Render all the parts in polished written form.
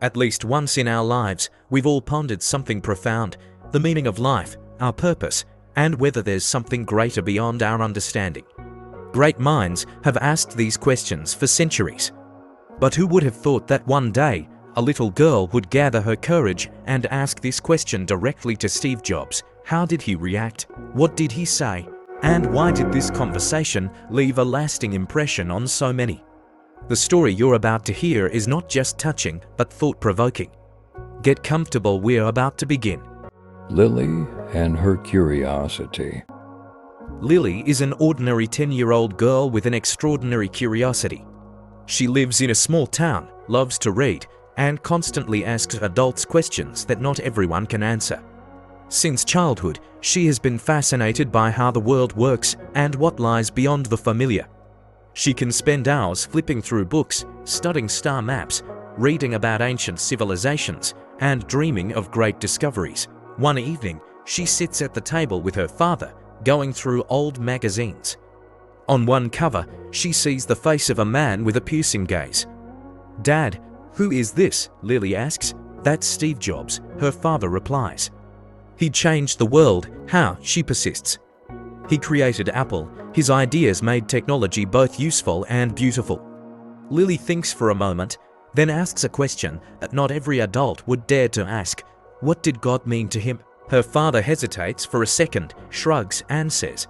At least once in our lives, we've all pondered something profound, the meaning of life, our purpose, and whether there's something greater beyond our understanding. Great minds have asked these questions for centuries. But who would have thought that one day, a little girl would gather her courage and ask this question directly to Steve Jobs? How did he react? What did he say? And why did this conversation leave a lasting impression on so many? The story you're about to hear is not just touching, but thought-provoking. Get comfortable, we're about to begin. Lily and her curiosity. Lily is an ordinary 10-year-old girl with an extraordinary curiosity. She lives in a small town, loves to read, and constantly asks adults questions that not everyone can answer. Since childhood, she has been fascinated by how the world works and what lies beyond the familiar. She can spend hours flipping through books, studying star maps, reading about ancient civilizations, and dreaming of great discoveries. One evening, she sits at the table with her father, going through old magazines. On one cover, she sees the face of a man with a piercing gaze. "Dad, who is this?" Lily asks. "That's Steve Jobs," her father replies. "He changed the world." "How?" she persists. "He created Apple. His ideas made technology both useful and beautiful." Lily thinks for a moment, then asks a question that not every adult would dare to ask. What did God mean to him? Her father hesitates for a second, shrugs, and says,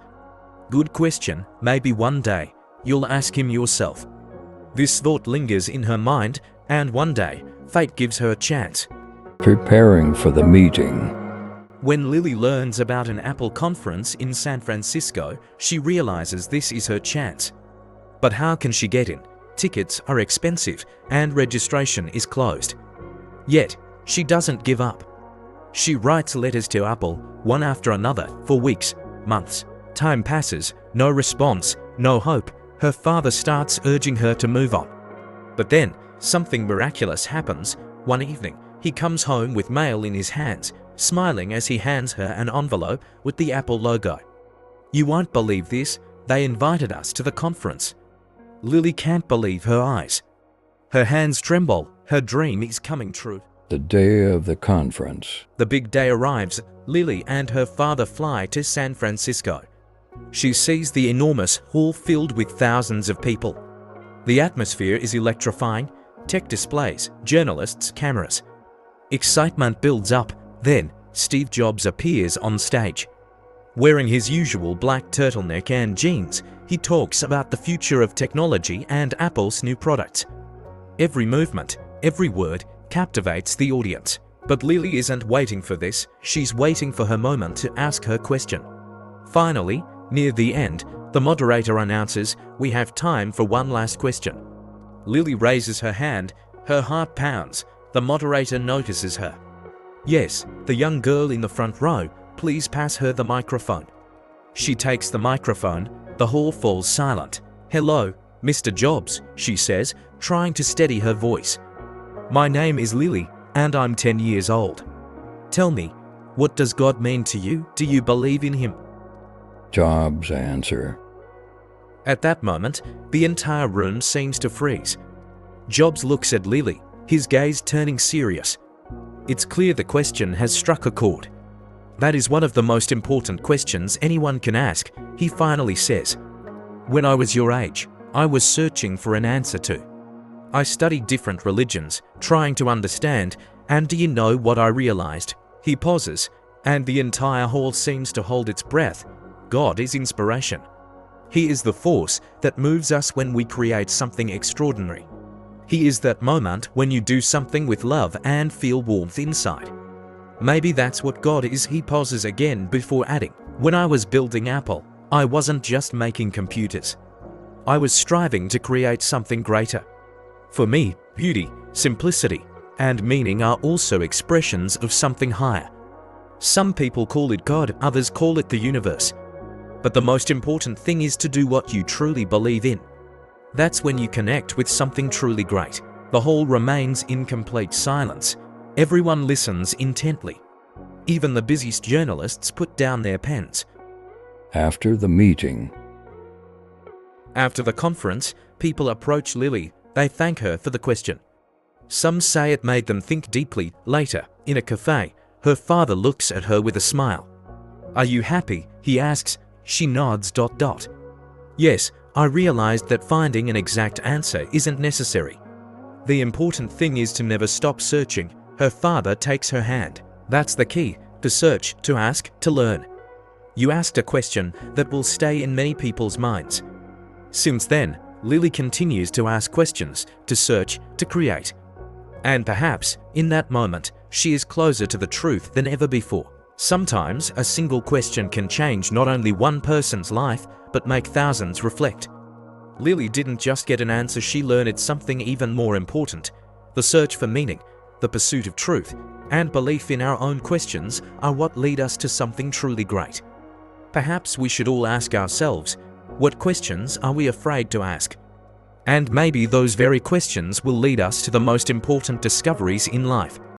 "Good question, maybe one day you'll ask him yourself." This thought lingers in her mind, and one day, fate gives her a chance. Preparing for the meeting. When Lily learns about an Apple conference in San Francisco, she realizes this is her chance. But how can she get in? Tickets are expensive and registration is closed. Yet, she doesn't give up. She writes letters to Apple, one after another, for weeks, months. Time passes, no response, no hope. Her father starts urging her to move on. But then, something miraculous happens. One evening, he comes home with mail in his hands, smiling as he hands her an envelope with the Apple logo. "You won't believe this, they invited us to the conference." Lily can't believe her eyes. Her hands tremble, her dream is coming true. The day of the conference. The big day arrives. Lily and her father fly to San Francisco. She sees the enormous hall filled with thousands of people. The atmosphere is electrifying, tech displays, journalists, cameras. Excitement builds up. Then, Steve Jobs appears on stage. Wearing his usual black turtleneck and jeans, he talks about the future of technology and Apple's new products. Every movement, every word, captivates the audience. But Lily isn't waiting for this, she's waiting for her moment to ask her question. Finally, near the end, the moderator announces, "We have time for one last question." Lily raises her hand, her heart pounds. The moderator notices her. "Yes, the young girl in the front row, please pass her the microphone." She takes the microphone, the hall falls silent. "Hello, Mr. Jobs," she says, trying to steady her voice. "My name is Lily, and I'm 10 years old. Tell me, what does God mean to you? Do you believe in him?" Jobs answer. At that moment, the entire room seems to freeze. Jobs looks at Lily, his gaze turning serious. It's clear the question has struck a chord. "That is one of the most important questions anyone can ask," he finally says. "When I was your age, I was searching for an answer to. I studied different religions, trying to understand, and do you know what I realized?" He pauses, and the entire hall seems to hold its breath. God is inspiration. He is the force that moves us when we create something extraordinary. He is that moment when you do something with love and feel warmth inside. Maybe that's what God is. He pauses again before adding, "When I was building Apple, I wasn't just making computers. I was striving to create something greater. For me, beauty, simplicity, and meaning are also expressions of something higher. Some people call it God, others call it the universe. But the most important thing is to do what you truly believe in. That's when you connect with something truly great." The hall remains in complete silence. Everyone listens intently. Even the busiest journalists put down their pens. After the meeting. After the conference, people approach Lily. They thank her for the question. Some say it made them think deeply. Later, in a cafe, her father looks at her with a smile. "Are you happy?" he asks. She nods. "Yes, I realized that finding an exact answer isn't necessary. The important thing is to never stop searching." Her father takes her hand. "That's the key, to search, to ask, to learn." You asked a question that will stay in many people's minds. Since then, Lily continues to ask questions, to search, to create. And perhaps, in that moment, she is closer to the truth than ever before. Sometimes, a single question can change not only one person's life, but make thousands reflect. Lily didn't just get an answer, she learned something even more important. The search for meaning, the pursuit of truth, and belief in our own questions are what lead us to something truly great. Perhaps we should all ask ourselves, what questions are we afraid to ask? And maybe those very questions will lead us to the most important discoveries in life.